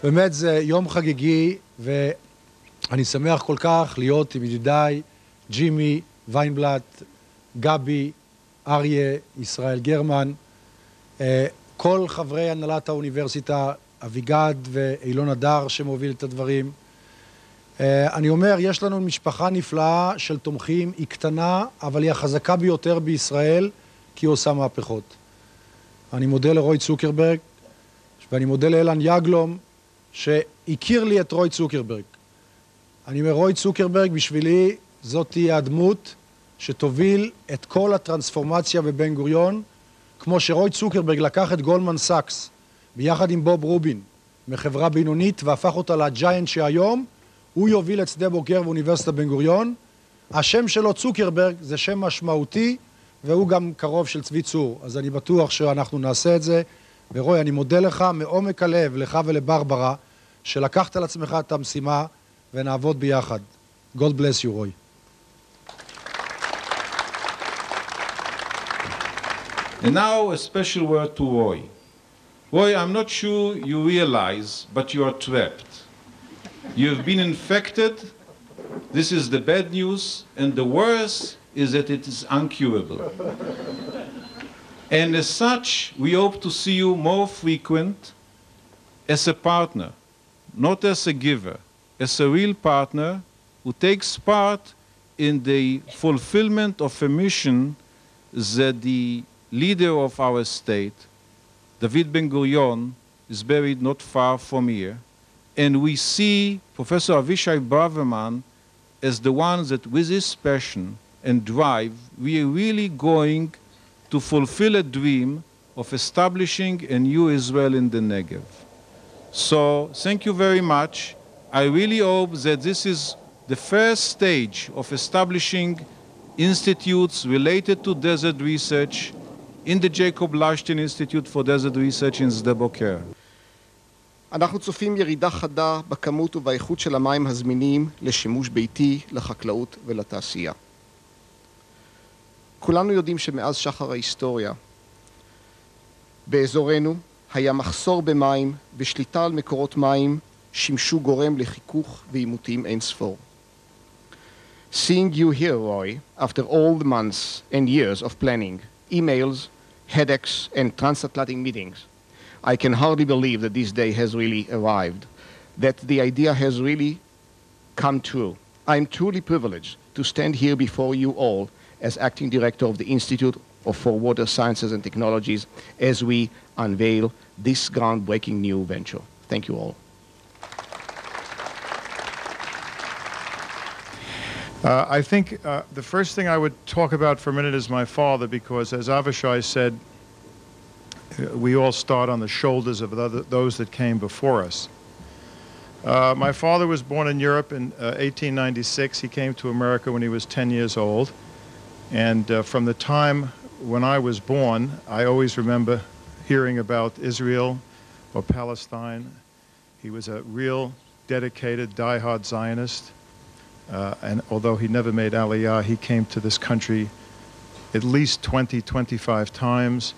באמת זה יום חגיגי, ואני שמח כל כך להיות עם ידידיי, ג'ימי, ויינבלט, גבי, אריה, ישראל גרמן, כל חברי הנהלת האוניברסיטה, אביגד ואילון הדר שמוביל את הדברים. אני אומר, יש לנו משפחה נפלאה של תומכים, היא קטנה, אבל היא החזקה ביותר בישראל, כי היא עושה מהפכות. אני מודה לרוי צוקרברג, ואני מודה לאלן יגלום, שהכיר לי את רוי צוקרברג. אני אומר, רוי צוקרברג בשבילי זאת תהיה הדמות שתוביל את כל הטרנספורמציה בבן-גוריון, כמו שרוי צוקרברג לקח את גולדמן סאקס, ביחד עם בוב רובין, מחברה בינונית, והפך אותה לג'יינט שהיום, הוא יוביל את שדה בוקר באוניברסיטת בן-גוריון. השם שלו צוקרברג זה שם משמעותי, והוא גם קרוב של צבי צור, אז אני בטוח שאנחנו נעשה את זה. ורוי, אני מודה לך מעומק הלב, לך ולברברה, שלקחת על עצמך את המשימה, ונעבוד ביחד. God bless you, רוי. And now a special word to Roy. Roy, I'm not sure you realize, but you are trapped. You have been infected. This is the bad news, and the worst is that it is incurable. And as such, we hope to see you more frequent as a partner, not as a giver, as a real partner who takes part in the fulfillment of a mission that the leader of our state, David Ben-Gurion, is buried not far from here. And we see Professor Avishai Braverman as the one that with his passion and drive, we are really going to fulfill a dream of establishing a new Israel in the Negev. So thank you very much. I really hope that this is the first stage of establishing institutes related to desert research in the Jacob Lashton Institute for Desert Research in Sde Boker. אנחנו צופים ירידה חדה בכמות ובאיכות של המים הזמינים לשימוש ביתי, לחקלאות ולתעשייה. כולנו יודעים שמאז שחר ההיסטוריה, באזורנו היה מחסור במים ושליטה על מקורות מים שימשו גורם לחיכוך ועימותים אין ספור. Seeing you here, Roy, after all the months and years of planning, emails, headaches, and transatlantic meetings, I can hardly believe that this day has really arrived, that the idea has really come true. I'm truly privileged to stand here before you all as acting director of the Institute for Water Sciences and Technologies as we unveil this groundbreaking new venture. Thank you all. I think the first thing I would talk about for a minute is my father, because as Avishai said, we all start on the shoulders of those that came before us. My father was born in Europe in 1896. He came to America when he was 10 years old. And from the time when I was born, I always remember hearing about Israel or Palestine. He was a real dedicated, die-hard Zionist. And although he never made Aliyah, he came to this country at least 20, 25 times.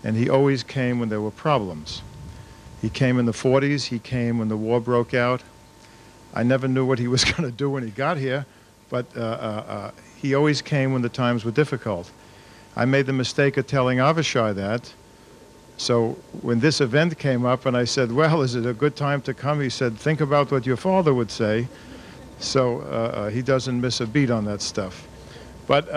And he always came when there were problems. He came in the 40s. He came when the war broke out. I never knew what he was going to do when he got here, but he always came when the times were difficult. I made the mistake of telling Avishai that. So when this event came up and I said, well, is it a good time to come? He said, think about what your father would say. So he doesn't miss a beat on that stuff. But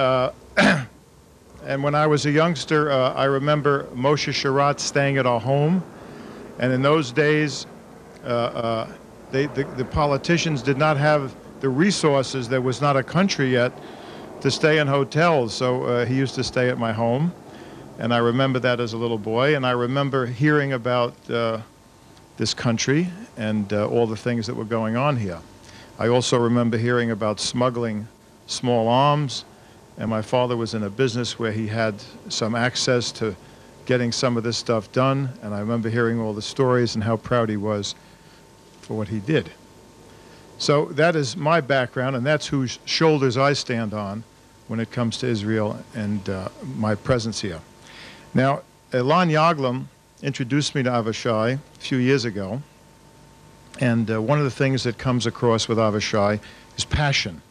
and when I was a youngster, I remember Moshe Sharat staying at our home. And in those days, the politicians did not have the resources. There was not a country yet to stay in hotels. So he used to stay at my home. And I remember that as a little boy. And I remember hearing about this country and all the things that were going on here. I also remember hearing about smuggling small arms. And my father was in a business where he had some access to getting some of this stuff done. And I remember hearing all the stories and how proud he was for what he did. So that is my background, and that's whose shoulders I stand on when it comes to Israel and my presence here. Now, Elan Yaglom introduced me to Avishai a few years ago. And one of the things that comes across with Avishai is passion.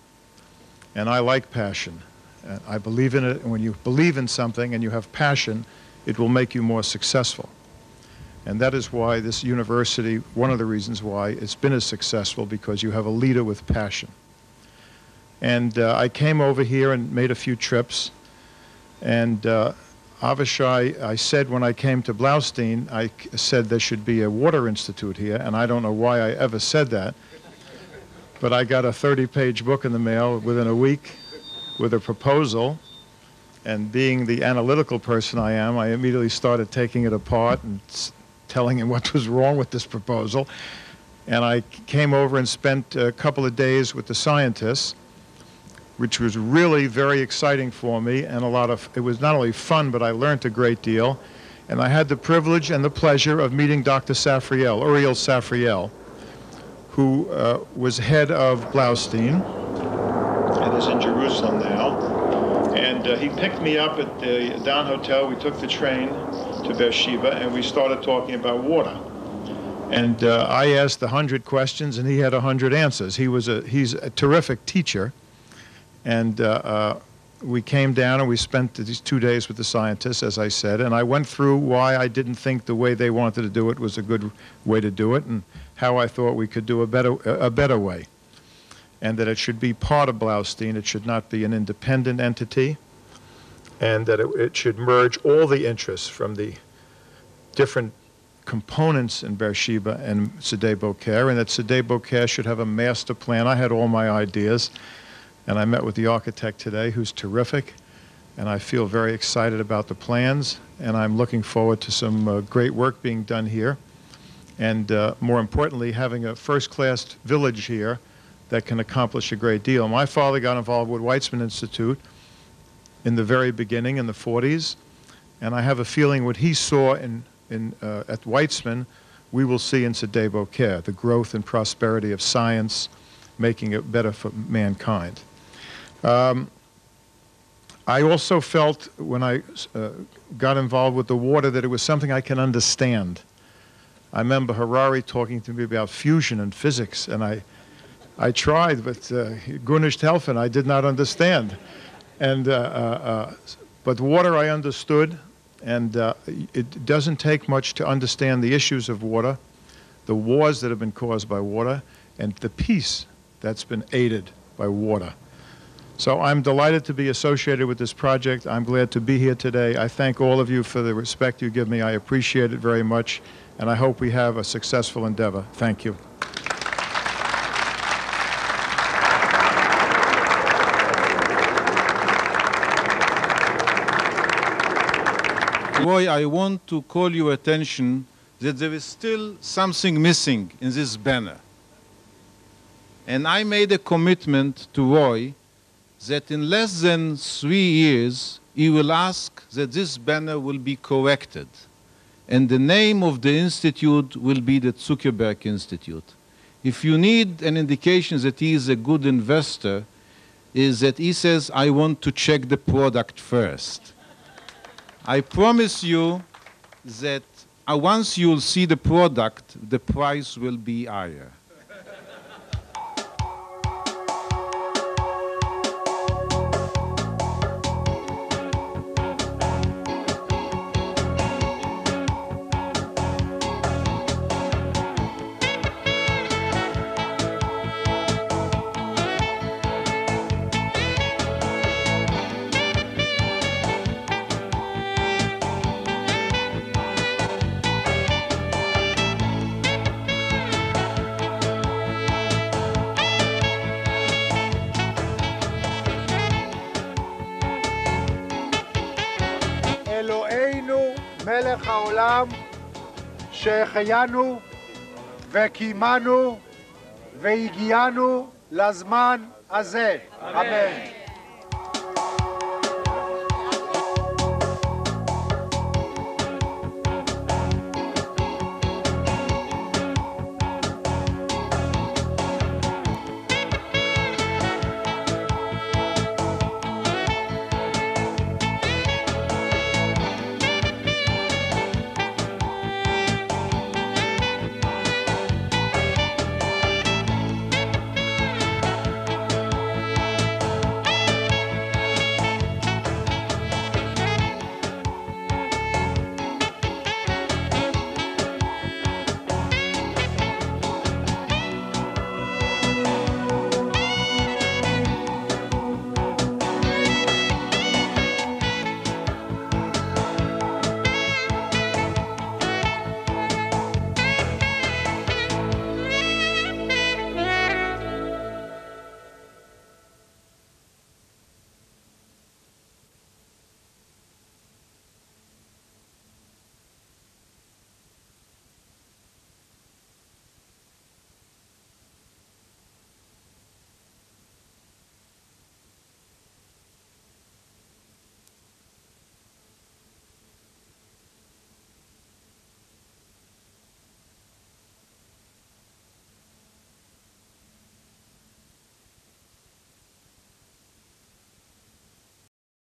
And I like passion. I believe in it, and when you believe in something and you have passion, it will make you more successful. And that is why this university, one of the reasons why it's been as successful, because you have a leader with passion. And I came over here and made a few trips. And Avishai, I said when I came to Blaustein, I said there should be a water institute here, and I don't know why I ever said that. But I got a 30-page book in the mail within a week with a proposal, and being the analytical person I am, I immediately started taking it apart and telling him what was wrong with this proposal. And I came over and spent a couple of days with the scientists, which was really very exciting for me, and it was not only fun, but I learned a great deal. And I had the privilege and the pleasure of meeting Dr. Safriel, Uriel Safriel, who was head of Blaustein, and is in Jerusalem now. And he picked me up at the Down Hotel. We took the train to Beersheba, and we started talking about water. And I asked 100 questions, and he had 100 answers. He's a terrific teacher. And we came down, and we spent these 2 days with the scientists, as I said, and I went through why I didn't think the way they wanted to do it was a good way to do it, and how I thought we could do a better way. And that it should be part of Blaustein, it should not be an independent entity, and that it should merge all the interests from the different components in Beersheba and Sde Boker, and that Sde Boker should have a master plan. I had all my ideas, and I met with the architect today, who's terrific, and I feel very excited about the plans, and I'm looking forward to some great work being done here, and more importantly, having a first-class village here that can accomplish a great deal. My father got involved with Weizmann Institute in the very beginning, in the 40s, and I have a feeling what he saw at Weizmann, we will see in Sde Boker, the growth and prosperity of science, making it better for mankind. I also felt when I got involved with the water that it was something I can understand. I remember Harari talking to me about fusion and physics, and I tried, but Gunnisht helfen, I did not understand. And but water I understood, and it doesn't take much to understand the issues of water, the wars that have been caused by water, and the peace that's been aided by water. So I'm delighted to be associated with this project. I'm glad to be here today. I thank all of you for the respect you give me. I appreciate it very much, and I hope we have a successful endeavor. Thank you. Roy, I want to call your attention that there is still something missing in this banner. And I made a commitment to Roy that in less than 3 years, he will ask that this banner will be corrected. And the name of the institute will be the Zuckerberg Institute. If you need an indication that he is a good investor, is that he says, I want to check the product first. I promise you that once you'll see the product, the price will be higher. מלך העולם שהחיינו וקיימנו והגיענו לזמן הזה. אמן.